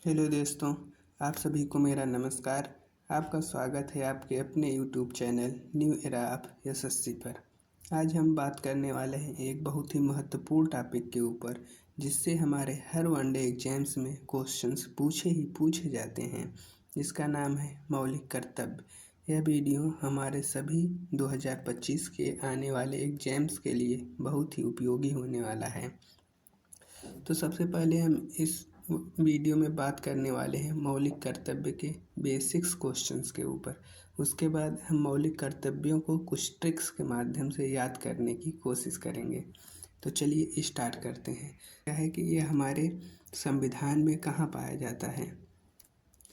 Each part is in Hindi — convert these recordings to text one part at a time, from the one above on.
हेलो दोस्तों, आप सभी को मेरा नमस्कार। आपका स्वागत है आपके अपने YouTube channel new era of SSC पर। आज हम बात करने वाले हैं एक बहुत ही महत्वपूर्ण टॉपिक के ऊपर, जिससे हमारे हर वनडे एग्जाम्स में क्वेश्चंस पूछे जाते हैं, जिसका नाम है मौलिक कर्तव्य। यह वीडियो हमारे सभी 2025 के आने वाले एग्जाम्स के लिए बहुत ही उपयोगी होने वाला है। तो सबसे पहले हम इस वीडियो में बात करने वाले हैं मौलिक कर्तव्य के बेसिक्स क्वेश्चंस के ऊपर। उसके बाद हम मौलिक कर्तव्यों को कुछ ट्रिक्स के माध्यम से याद करने की कोशिश करेंगे। तो चलिए स्टार्ट करते हैं। क्या है कि ये हमारे संविधान में कहाँ पाया जाता है?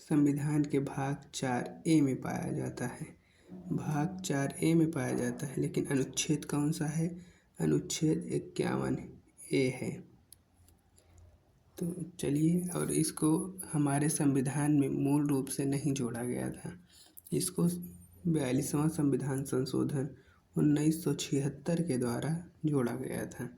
संविधान के भाग 4A में पाया जाता है। भाग 4A में पाया जाता है, लेकिन अनुच्छेद कौन सा है? अनुच्छेद 51A है। तो चलिए, और इसको हमारे संविधान में मूल रूप से नहीं जोड़ा गया था। इसको 42वां संविधान संशोधन 1976 के द्वारा जोड़ा गया था।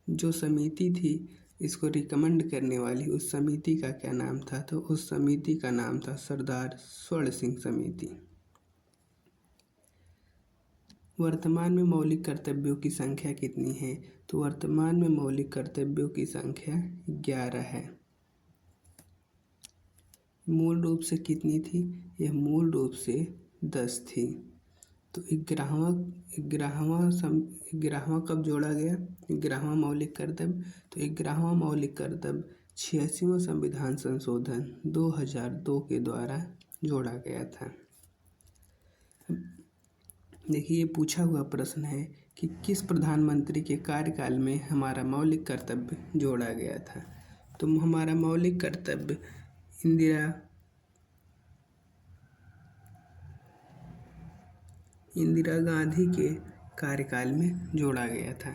जो समिति थी इसको रिकमेंड करने वाली, उस समिति का क्या नाम था? तो उस समिति का नाम था सरदार स्वर्ण सिंह समिति। वर्तमान में मौलिक कर्तव्यों की संख्या कितनी है? तो वर्तमान में मौलिक कर्तव्यों की संख्या 11 है। मूल रूप से कितनी थी? यह मूल रूप से 10 थी। तो 11वां कब जोड़ा गया? 11वां मौलिक कर्तव्य। तो 11वां मौलिक कर्तव्य 86वां संविधान संशोधन 2002 के द्वारा जोड़ा गया था। देखिए, ये पूछा हुआ प्रश्न है कि किस प्रधानमंत्री के कार्यकाल में हमारा मौलिक कर्तव्य जोड़ा गया था? तो हमारा मौलिक कर्तव्य इंदिरा गांधी के कार्यकाल में जोड़ा गया था।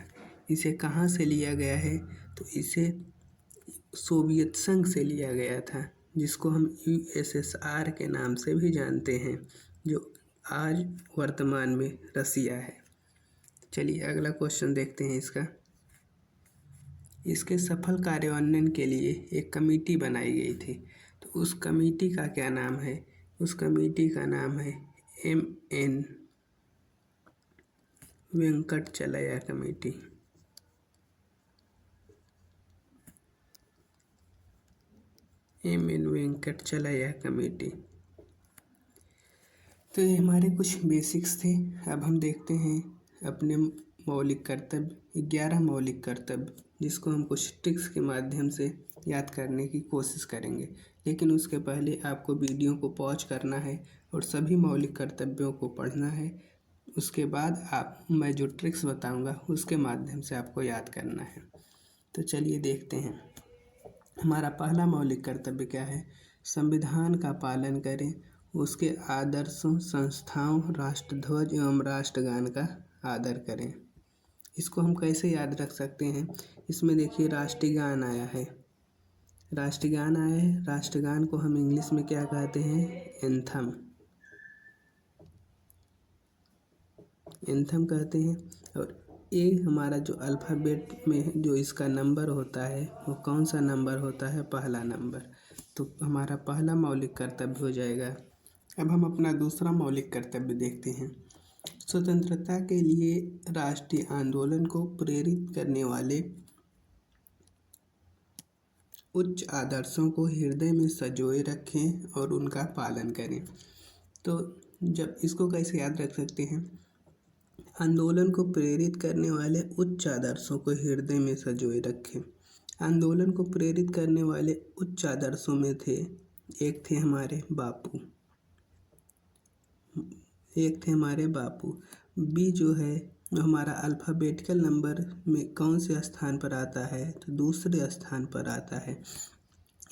इसे कहाँ से लिया गया है? तो इसे सोवियत संघ से लिया गया था, जिसको हम USSR के नाम से भी जानते हैं, जो आज वर्तमान में रसिया है। चलिए अगला क्वेश्चन देखते हैं इसका। इसके सफल कार्यान्वयन के लिए एक कमेटी बनाई गई थी। तो उस कमेटी का क्या नाम है? उस कमेटी का नाम है MN Venkatachaliah committee. MN Venkatachaliah committee. तो ये हमारे कुछ बेसिक्स थे। अब हम देखते हैं अपने मौलिक कर्तव्य, 11 मौलिक कर्तव्य, जिसको हम कुछ ट्रिक्स के माध्यम से याद करने की कोशिश करेंगे। लेकिन उसके पहले आपको वीडियो को पॉज करना है और सभी मौलिक कर्तव्यों को पढ़ना है। उसके बाद मैं जो ट्रिक्स बताऊंगा उसके माध्यम से आपको याद करना है। तो चलिए देखते हैं। हमारा पहला मौलिक कर्तव्य क्या है? संविधान का पालन करें, उसके आदर्शों, संस्थाओं, राष्ट्रध्वज एवं राष्ट्रगान का आदर करें। इसको हम कैसे याद रख सकते हैं? इसमें देखिए राष्ट्रीय गान आया है। राष्ट्रगान आया है। राष्ट्रगान को हम इंग्लिश में क्या कहते हैं? एंथम। एंथम कहते हैं। और ये हमारा जो अल्फ़ाबेट में जो इसका नंबर होता है, वो कौन सा नंबर होता है? पहला नंबर। तो हमारा पहला मौलिक कर्तव्य हो जाएगा। अब हम अपना दूसरा मौलिक कर्तव्य देखते हैं। स्वतंत्रता के लिए राष्ट्रीय आंदोलन को प्रेरित करने वाले उच्च आदर्शों को हृदय में संजोए रखें और उनका पालन करें। तो जब इसको कैसे याद रख सकते हैं? आंदोलन को प्रेरित करने वाले उच्च आदर्शों को हृदय में संजोए रखें। आंदोलन को प्रेरित करने वाले उच्च आदर्शों में एक थे हमारे बापू। बी जो है वो हमारा अल्फ़ाबेटिकल नंबर में कौन से स्थान पर आता है? तो दूसरे स्थान पर आता है।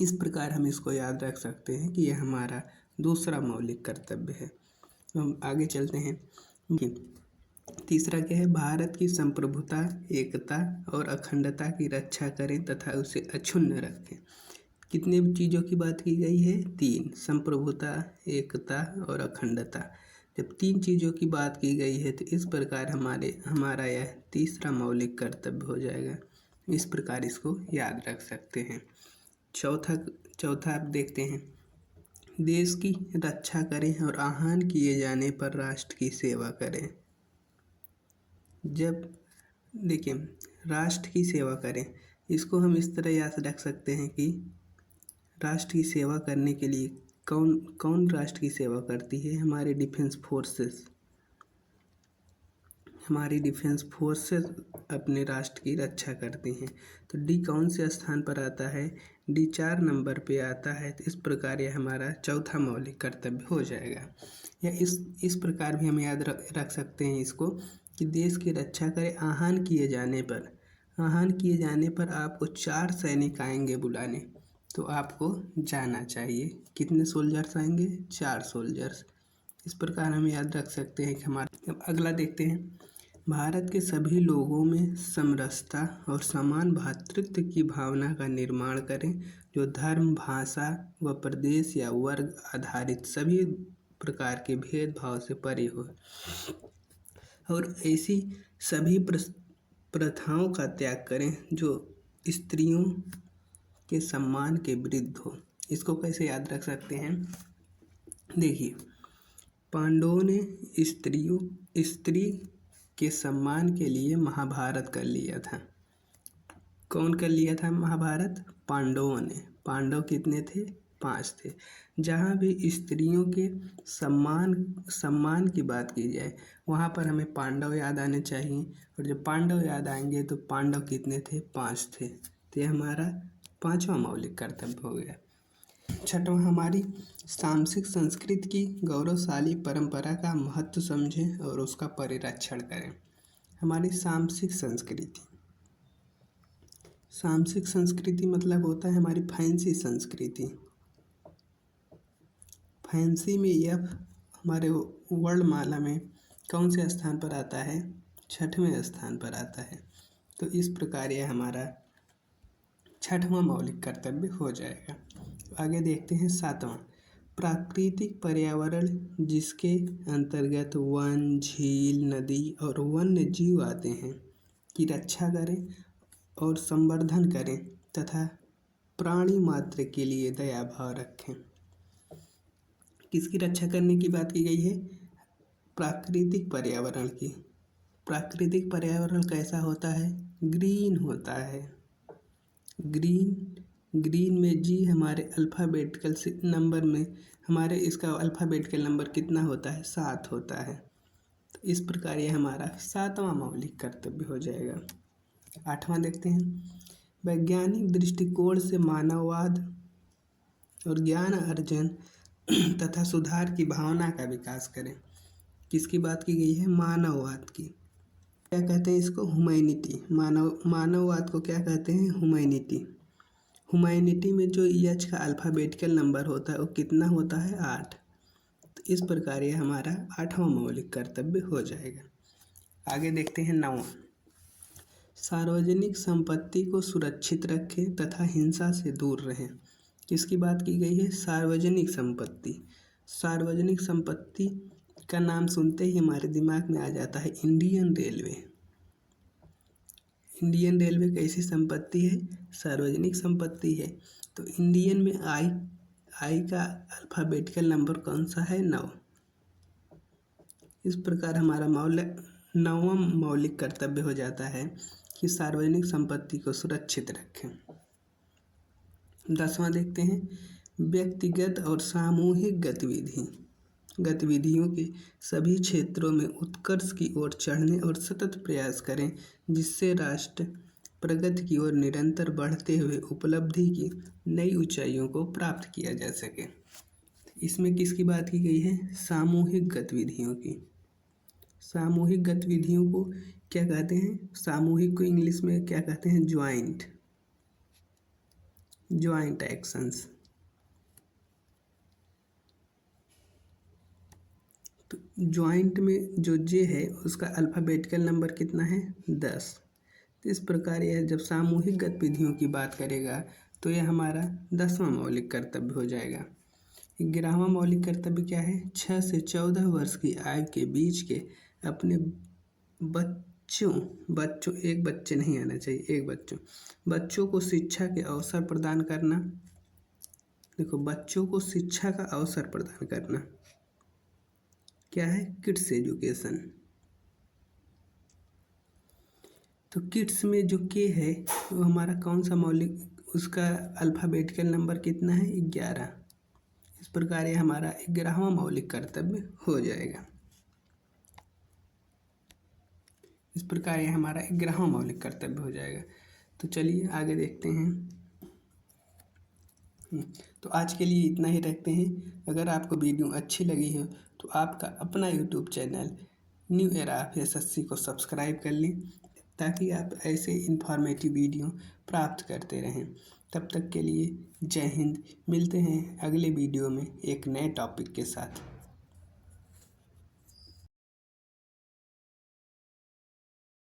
इस प्रकार हम इसको याद रख सकते हैं कि यह हमारा दूसरा मौलिक कर्तव्य है। हम आगे चलते हैं। तीसरा क्या है? भारत की संप्रभुता, एकता और अखंडता की रक्षा करें तथा उसे अक्षुण्ण रखें। कितने चीज़ों की बात की गई है? 3। संप्रभुता, एकता और अखंडता। जब 3 चीज़ों की बात की गई है तो इस प्रकार हमारा यह तीसरा मौलिक कर्तव्य हो जाएगा। इस प्रकार इसको याद रख सकते हैं। चौथा चौथा आप देखते हैं, देश की रक्षा करें और आह्वान किए जाने पर राष्ट्र की सेवा करें। जब देखिए राष्ट्र की सेवा करें, इसको हम इस तरह याद रख सकते हैं कि राष्ट्र की सेवा करने के लिए कौन कौन राष्ट्र की सेवा करती है? हमारे डिफेंस फोर्सेस। हमारी डिफेंस फोर्सेस अपने राष्ट्र की रक्षा करती हैं। तो डी कौन से स्थान पर आता है? डी 4 नंबर पे आता है। तो इस प्रकार यह हमारा चौथा मौलिक कर्तव्य हो जाएगा। या इस प्रकार भी हम याद रख सकते हैं इसको कि देश की रक्षा करें, आह्वान किए जाने पर। आह्वान किए जाने पर आपको 4 सैनिक आएंगे बुलाने, तो आपको जाना चाहिए। कितने सोल्जर्स आएंगे? 4 सोल्जर्स। इस प्रकार हम याद रख सकते हैं कि हमारा। अब अगला देखते हैं, भारत के सभी लोगों में समरसता और समान भ्रातृत्व की भावना का निर्माण करें, जो धर्म, भाषा व प्रदेश या वर्ग आधारित सभी प्रकार के भेदभाव से परे हो और ऐसी सभी प्रथाओं का त्याग करें जो स्त्रियों के सम्मान के विरुद्ध हो। इसको कैसे याद रख सकते हैं? देखिए, पांडवों ने स्त्री के सम्मान के लिए महाभारत कर लिया था। कौन कर लिया था महाभारत? पांडवों ने। पांडव कितने थे? 5 थे। जहाँ भी स्त्रियों के सम्मान की बात की जाए, वहाँ पर हमें पांडव याद आने चाहिए। और जब पांडव याद आएंगे तो पांडव कितने थे? 5 थे। तो यह हमारा 5वां मौलिक कर्तव्य हो गया। 6वां, हमारी सांस्कृतिक संस्कृति की गौरवशाली परंपरा का महत्व समझें और उसका परिरक्षण करें। हमारी सांस्कृतिक संस्कृति मतलब होता है हमारी फैंसी संस्कृति। फैंसी में यह हमारे वर्णमाला में कौन से स्थान पर आता है? 6वें स्थान पर आता है। तो इस प्रकार यह हमारा 6वां मौलिक कर्तव्य हो जाएगा। आगे देखते हैं 7वां, प्राकृतिक पर्यावरण जिसके अंतर्गत वन, झील, नदी और वन्य जीव आते हैं की रक्षा करें और संवर्धन करें तथा प्राणी मात्र के लिए दया भाव रखें। किसकी रक्षा करने की बात की गई है? प्राकृतिक पर्यावरण की। प्राकृतिक पर्यावरण कैसा होता है? ग्रीन होता है। ग्रीन में जी हमारे अल्फ़ाबेटिकल नंबर में हमारे इसका अल्फ़ाबेटिकल नंबर कितना होता है? 7 होता है। तो इस प्रकार ये हमारा 7वां मौलिक कर्तव्य हो जाएगा। 8वां देखते हैं, वैज्ञानिक दृष्टिकोण से मानववाद और ज्ञान अर्जन तथा सुधार की भावना का विकास करें। किसकी बात की गई है? मानववाद की। क्या कहते हैं इसको? ह्यूमैनिटी। मानववाद को क्या कहते हैं? ह्यूमैनिटी। ह्यूमैनिटी में जो एच का अल्फ़ाबेटिकल नंबर होता है वो कितना होता है? 8। तो इस प्रकार ये हमारा 8वां मौलिक कर्तव्य हो जाएगा। आगे देखते हैं 9वां, सार्वजनिक संपत्ति को सुरक्षित रखें तथा हिंसा से दूर रहें। किसकी बात की गई है? सार्वजनिक संपत्ति। सार्वजनिक संपत्ति का नाम सुनते ही हमारे दिमाग में आ जाता है इंडियन रेलवे। इंडियन रेलवे कैसी संपत्ति है? सार्वजनिक संपत्ति है। तो इंडियन में आई का अल्फ़ाबेटिकल नंबर कौन सा है? 9। इस प्रकार हमारा 9वां मौलिक कर्तव्य हो जाता है कि सार्वजनिक संपत्ति को सुरक्षित रखें। 10वां देखते हैं, व्यक्तिगत और सामूहिक गतिविधियों के सभी क्षेत्रों में उत्कर्ष की ओर चढ़ने और सतत प्रयास करें, जिससे राष्ट्र प्रगति की ओर निरंतर बढ़ते हुए उपलब्धि की नई ऊंचाइयों को प्राप्त किया जा सके। इसमें किसकी बात की गई है? सामूहिक गतिविधियों की। सामूहिक गतिविधियों को क्या कहते हैं? सामूहिक को इंग्लिश में क्या कहते हैं? Joint actions. तो ज्वाइंट में जो जे है उसका अल्फ़ाबेटिकल नंबर कितना है? 10। तो इस प्रकार यह जब सामूहिक गतिविधियों की बात करेगा तो यह हमारा 10वां मौलिक कर्तव्य हो जाएगा। 11वां मौलिक कर्तव्य क्या है? 6 से 14 वर्ष की आयु के बीच के अपने बच्चों एक बच्चे नहीं आना चाहिए, एक बच्चों को शिक्षा के अवसर प्रदान करना देखो, बच्चों को शिक्षा का अवसर प्रदान करना क्या है? Kids education. तो किड्स में जो के है वो हमारा कौन सा मौलिक, उसका अल्फ़ाबेटिकल नंबर कितना है? 11। इस प्रकार ये हमारा 11वां मौलिक कर्तव्य हो जाएगा। इस प्रकार ये हमारा 11वां मौलिक कर्तव्य हो जाएगा। तो चलिए आगे देखते हैं। तो आज के लिए इतना ही रखते हैं। अगर आपको वीडियो अच्छी लगी हो तो आपका अपना YouTube channel new era of SSC को सब्सक्राइब कर लें, ताकि आप ऐसे इन्फॉर्मेटिव वीडियो प्राप्त करते रहें। तब तक के लिए जय हिंद। मिलते हैं अगले वीडियो में एक नए टॉपिक के साथ।